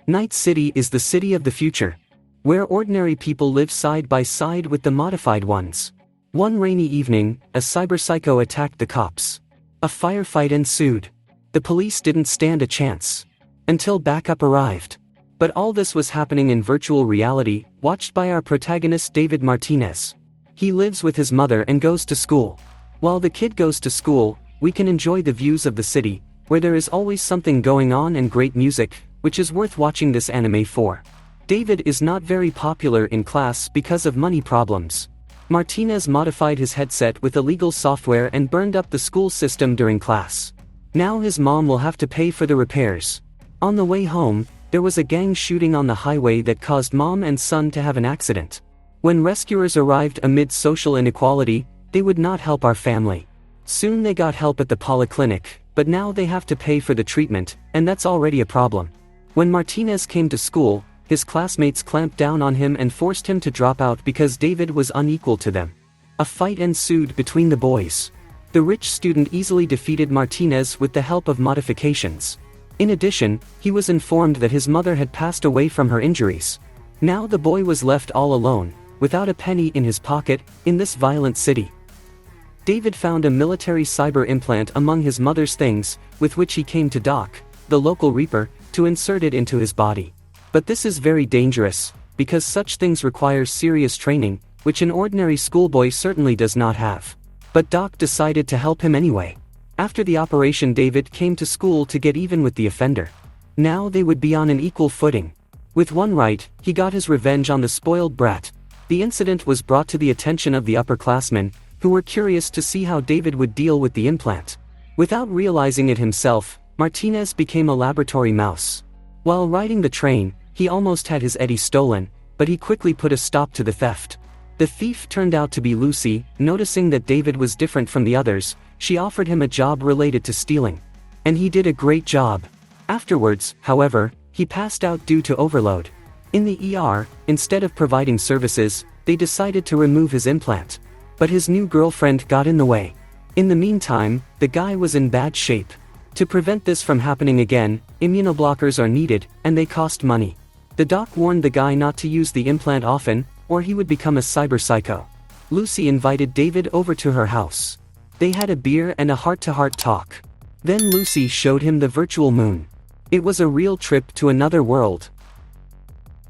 Night City is the city of the future, where ordinary people live side by side with the modified ones. One rainy evening, a cyberpsycho attacked the cops. A firefight ensued. The police didn't stand a chance until backup arrived. But all this was happening in virtual reality, watched by our protagonist David Martinez. He lives with his mother and goes to school. While the kid goes to school, we can enjoy the views of the city, where there is always something going on and great music, which is worth watching this anime for. David is not very popular in class because of money problems. Martinez modified his headset with illegal software and burned up the school system during class. Now his mom will have to pay for the repairs. On the way home, there was a gang shooting on the highway that caused mom and son to have an accident. When rescuers arrived amid social inequality, they would not help our family. Soon they got help at the polyclinic, but now they have to pay for the treatment, and that's already a problem. When Martinez came to school, his classmates clamped down on him and forced him to drop out because David was unequal to them. A fight ensued between the boys. The rich student easily defeated Martinez with the help of modifications. In addition, he was informed that his mother had passed away from her injuries. Now the boy was left all alone, without a penny in his pocket, in this violent city. David found a military cyber implant among his mother's things, with which he came to Doc, the local reaper, to insert it into his body. But this is very dangerous, because such things require serious training, which an ordinary schoolboy certainly does not have. But Doc decided to help him anyway. After the operation, David came to school to get even with the offender. Now they would be on an equal footing. With one right, he got his revenge on the spoiled brat. The incident was brought to the attention of the upperclassmen, who were curious to see how David would deal with the implant. Without realizing it himself, Martinez became a laboratory mouse. While riding the train, he almost had his Eddie stolen, but he quickly put a stop to the theft. The thief turned out to be Lucy. Noticing that David was different from the others, she offered him a job related to stealing. And he did a great job. Afterwards, however, he passed out due to overload. In the ER, instead of providing services, they decided to remove his implant. But his new girlfriend got in the way. In the meantime, the guy was in bad shape. To prevent this from happening again, immunoblockers are needed, and they cost money. The doc warned the guy not to use the implant often, or he would become a cyberpsycho. Lucy invited David over to her house. They had a beer and a heart-to-heart talk. Then Lucy showed him the virtual moon. It was a real trip to another world.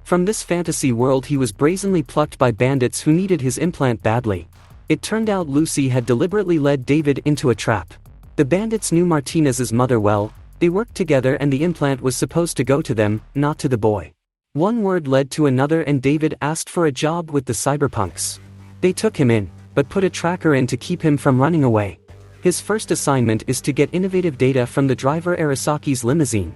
From this fantasy world he was brazenly plucked by bandits who needed his implant badly. It turned out Lucy had deliberately led David into a trap. The bandits knew Martinez's mother well. They worked together and the implant was supposed to go to them, not to the boy. One word led to another and David asked for a job with the cyberpunks. They took him in, but put a tracker in to keep him from running away. His first assignment is to get innovative data from the driver Arasaki's limousine.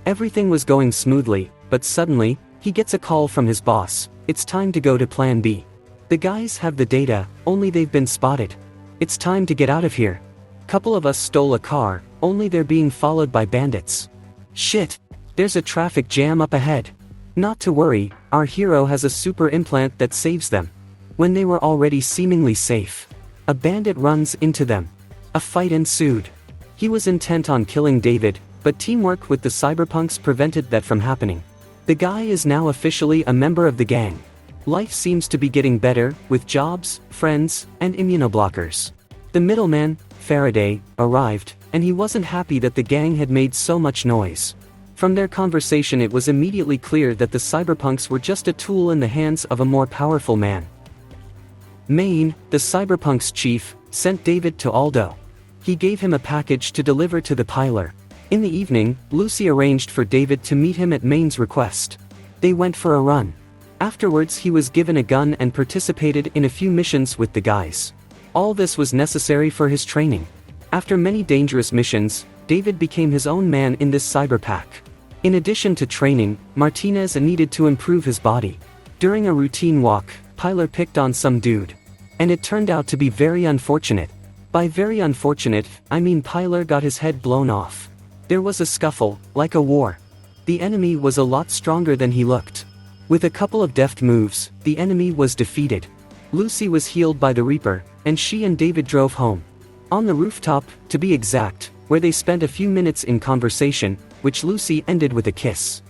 Everything was going smoothly, but suddenly, he gets a call from his boss. It's time to go to Plan B. The guys have the data, only they've been spotted. It's time to get out of here. Couple of us stole a car, only they're being followed by bandits. Shit! There's a traffic jam up ahead. Not to worry, our hero has a super implant that saves them. When they were already seemingly safe, a bandit runs into them. A fight ensued. He was intent on killing David, but teamwork with the cyberpunks prevented that from happening. The guy is now officially a member of the gang. Life seems to be getting better, with jobs, friends, and immunoblockers. The middleman, Faraday, arrived, and he wasn't happy that the gang had made so much noise. From their conversation it was immediately clear that the cyberpunks were just a tool in the hands of a more powerful man. Maine, the cyberpunks chief, sent David to Aldo. He gave him a package to deliver to the piler. In the evening, Lucy arranged for David to meet him at Maine's request. They went for a run. Afterwards he was given a gun and participated in a few missions with the guys. All this was necessary for his training. After many dangerous missions, David became his own man in this cyber pack. In addition to training, Martinez needed to improve his body. During a routine walk, Pilar picked on some dude. And it turned out to be very unfortunate. By very unfortunate, I mean Pilar got his head blown off. There was a scuffle, like a war. The enemy was a lot stronger than he looked. With a couple of deft moves, the enemy was defeated. Lucy was healed by the Reaper, and she and David drove home. On the rooftop, to be exact, where they spent a few minutes in conversation, which Lucy ended with a kiss.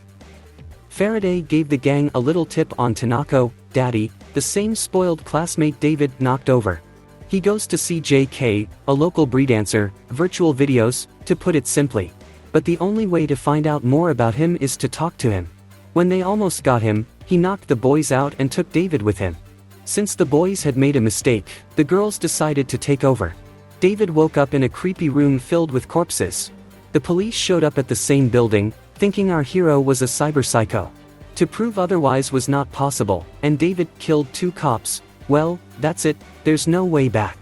Faraday gave the gang a little tip on Tanako, Daddy, the same spoiled classmate David knocked over. He goes to see JK, a local breakdancer, virtual videos, to put it simply. But the only way to find out more about him is to talk to him. When they almost got him, he knocked the boys out and took David with him. Since the boys had made a mistake, the girls decided to take over. David woke up in a creepy room filled with corpses. The police showed up at the same building, thinking our hero was a cyber psycho. To prove otherwise was not possible, and David killed 2 cops. Well, that's it, there's no way back.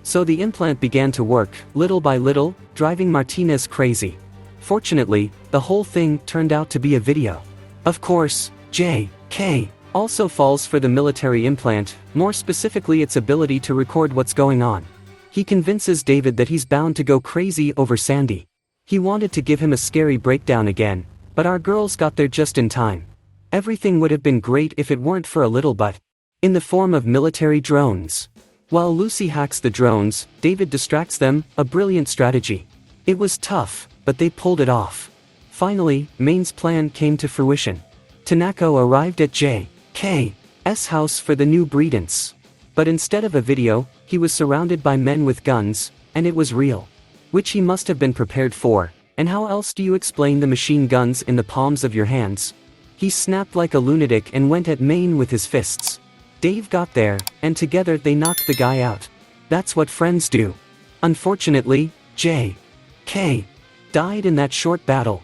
So the implant began to work, little by little, driving Martinez crazy. Fortunately, the whole thing turned out to be a video. Of course, J.K. also falls for the military implant, more specifically its ability to record what's going on. He convinces David that he's bound to go crazy over Sandy. He wanted to give him a scary breakdown again, but our girls got there just in time. Everything would have been great if it weren't for a little but. In the form of military drones. While Lucy hacks the drones, David distracts them, a brilliant strategy. It was tough, but they pulled it off. Finally, Maine's plan came to fruition. Tanako arrived at J.K.'s house for the new breedance. But instead of a video, he was surrounded by men with guns, and it was real. Which he must have been prepared for, and how else do you explain the machine guns in the palms of your hands? He snapped like a lunatic and went at Maine with his fists. Dave got there, and together they knocked the guy out. That's what friends do. Unfortunately, J.K. died in that short battle.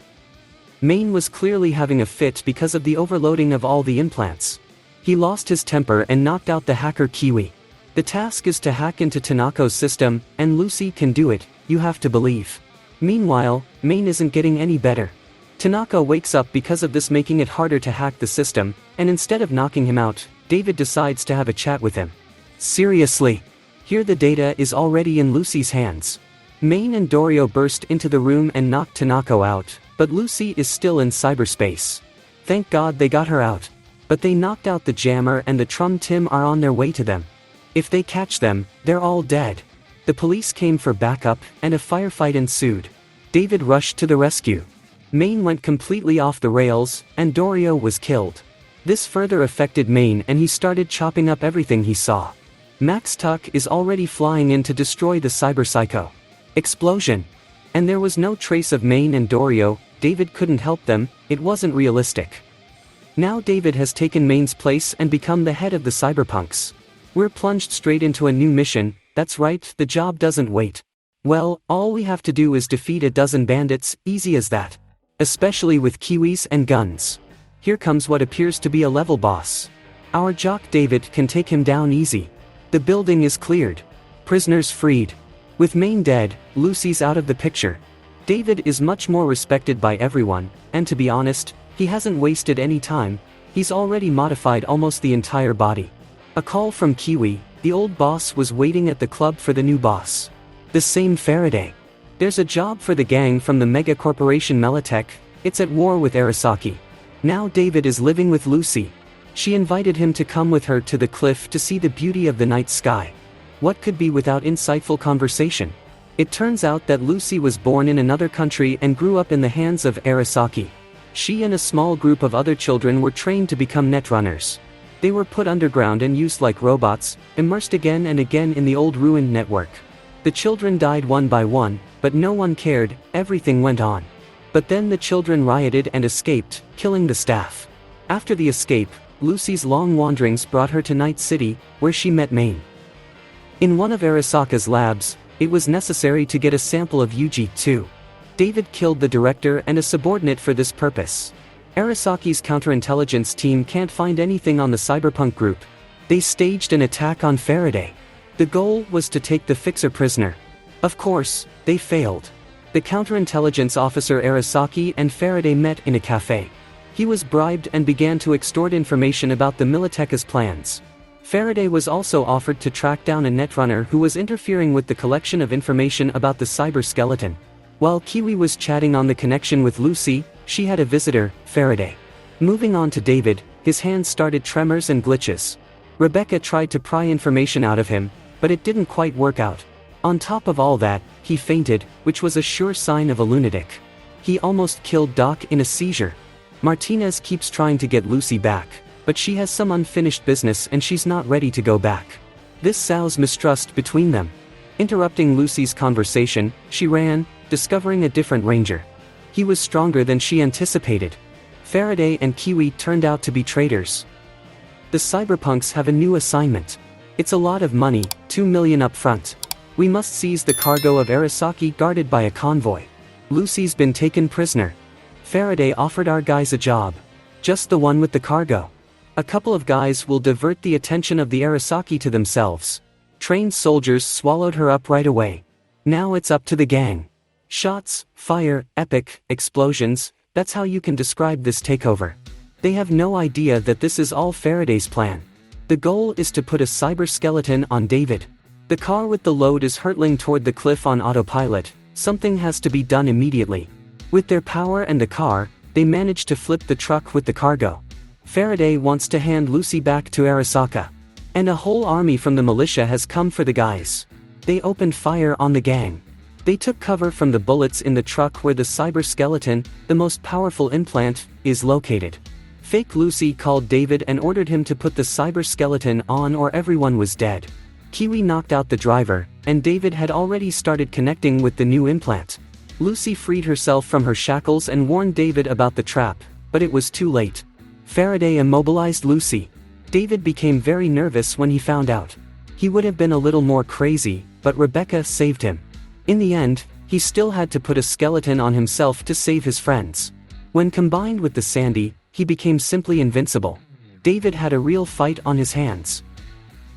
Maine was clearly having a fit because of the overloading of all the implants. He lost his temper and knocked out the hacker Kiwi. The task is to hack into Tanako's system, and Lucy can do it, you have to believe. Meanwhile, Maine isn't getting any better. Tanako wakes up because of this, making it harder to hack the system, and instead of knocking him out, David decides to have a chat with him. Seriously. Here the data is already in Lucy's hands. Maine and Dorio burst into the room and knocked Tanako out, but Lucy is still in cyberspace. Thank God they got her out. But they knocked out the jammer and the Trum Tim are on their way to them. If they catch them, they're all dead. The police came for backup, and a firefight ensued. David rushed to the rescue. Maine went completely off the rails, and Dorio was killed. This further affected Maine and he started chopping up everything he saw. Max Tuck is already flying in to destroy the cyber psycho. Explosion. And there was no trace of Maine and Dorio. David couldn't help them, it wasn't realistic. Now David has taken Maine's place and become the head of the cyberpunks. We're plunged straight into a new mission. That's right, the job doesn't wait. Well, all we have to do is defeat a dozen bandits, easy as that. Especially with Kiwis and guns. Here comes what appears to be a level boss. Our jock David can take him down easy. The building is cleared. Prisoners freed. With Maine dead, Lucy's out of the picture. David is much more respected by everyone, and to be honest, he hasn't wasted any time. He's already modified almost the entire body. A call from Kiwi, the old boss was waiting at the club for the new boss. The same Faraday. There's a job for the gang from the mega corporation Melitech. It's at war with Arasaki. Now David is living with Lucy. She invited him to come with her to the cliff to see the beauty of the night sky. What could be without insightful conversation? It turns out that Lucy was born in another country and grew up in the hands of Arasaki. She and a small group of other children were trained to become netrunners. They were put underground and used like robots, immersed again and again in the old ruined network. The children died one by one, but no one cared, everything went on. But then the children rioted and escaped, killing the staff. After the escape, Lucy's long wanderings brought her to NightCity, where she met Maine. In one of Arasaka's labs, it was necessary to get a sample of UG-2. David killed the director and a subordinate for this purpose. Arasaki's counterintelligence team can't find anything on the Cyberpunk group. They staged an attack on Faraday. The goal was to take the fixer prisoner. Of course, they failed. The counterintelligence officer Arasaki and Faraday met in a cafe. He was bribed and began to extort information about the Militech's plans. Faraday was also offered to track down a netrunner who was interfering with the collection of information about the cyber skeleton. While Kiwi was chatting on the connection with Lucy, she had a visitor, Faraday. Moving on to David, his hands started tremors and glitches. Rebecca tried to pry information out of him, but it didn't quite work out. On top of all that, he fainted, which was a sure sign of a lunatic. He almost killed Doc in a seizure. Martinez keeps trying to get Lucy back, but she has some unfinished business and she's not ready to go back. This sows mistrust between them. Interrupting Lucy's conversation, she ran, discovering a different ranger. He was stronger than she anticipated. Faraday and Kiwi turned out to be traitors. The cyberpunks have a new assignment. It's a lot of money, 2 million up front. We must seize the cargo of Arasaki guarded by a convoy. Lucy's been taken prisoner. Faraday offered our guys a job. Just the one with the cargo. A couple of guys will divert the attention of the Arasaki to themselves. Trained soldiers swallowed her up right away. Now it's up to the gang. Shots, fire, epic, explosions, that's how you can describe this takeover. They have no idea that this is all Faraday's plan. The goal is to put a cyber skeleton on David. The car with the load is hurtling toward the cliff on autopilot. Something has to be done immediately. With their power and the car, they manage to flip the truck with the cargo. Faraday wants to hand Lucy back to Arasaka. And a whole army from the militia has come for the guys. They opened fire on the gang. They took cover from the bullets in the truck where the cyber skeleton, the most powerful implant, is located. Fake Lucy called David and ordered him to put the cyber skeleton on or everyone was dead. Kiwi knocked out the driver, and David had already started connecting with the new implant. Lucy freed herself from her shackles and warned David about the trap, but it was too late. Faraday immobilized Lucy. David became very nervous when he found out. He would have been a little more crazy, but Rebecca saved him. In the end, he still had to put a skeleton on himself to save his friends. When combined with the Sandy, he became simply invincible. David had a real fight on his hands.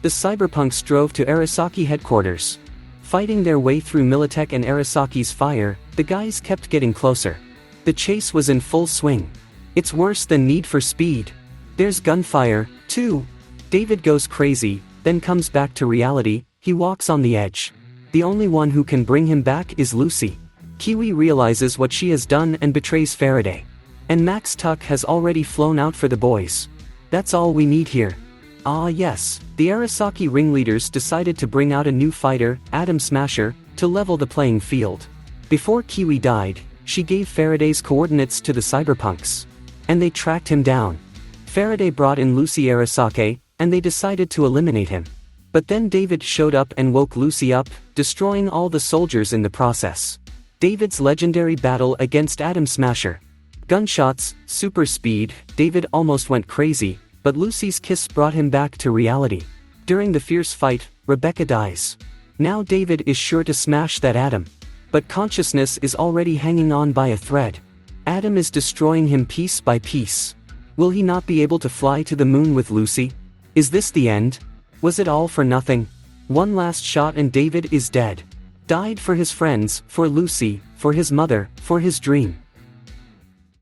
The cyberpunks drove to Arasaki headquarters. Fighting their way through Militech and Arasaki's fire, the guys kept getting closer. The chase was in full swing. It's worse than Need for Speed. There's gunfire, too. David goes crazy, then comes back to reality. He walks on the edge. The only one who can bring him back is Lucy. Kiwi realizes what she has done and betrays Faraday. And Max Tuck has already flown out for the boys. That's all we need here. Ah yes, the Arasaki ringleaders decided to bring out a new fighter, Atom Smasher, to level the playing field. Before Kiwi died, she gave Faraday's coordinates to the cyberpunks. And they tracked him down. Faraday brought in Lucy Arasaki, and they decided to eliminate him. But then David showed up and woke Lucy up, destroying all the soldiers in the process. David's legendary battle against Atom Smasher. Gunshots, super speed, David almost went crazy, but Lucy's kiss brought him back to reality. During the fierce fight, Rebecca dies. Now David is sure to smash that Atom. But consciousness is already hanging on by a thread. Atom is destroying him piece by piece. Will he not be able to fly to the moon with Lucy? Is this the end? Was it all for nothing? One last shot and David is dead. Died for his friends, for Lucy, for his mother, for his dream.